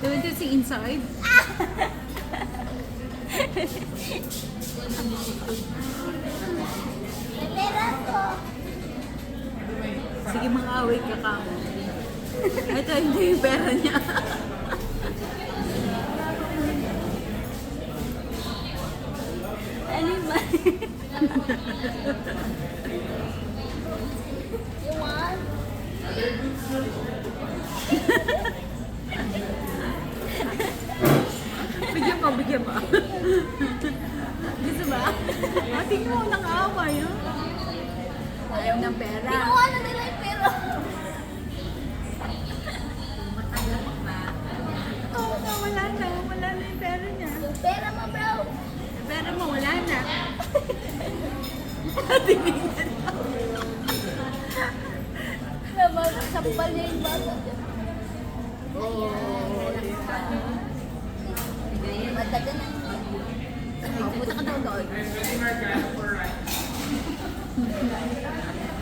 You want to see inside? Sige, mag-away ka ka. Ito hindi yung pera niya. Ano ba? You want? Bigyan mo, bigyan mo. Gusto ba? Ating mo, nang-away. Oh. Ayaw ng pera. Kinuha na nila yung pera. Oo na, wala na. Wala na yung pera niya. Yung pera mo, bro. Yung pera mo, wala na. Tingnan mo. Sampal niya yung bata. Oo. Matagal na. Punta ka daw doon.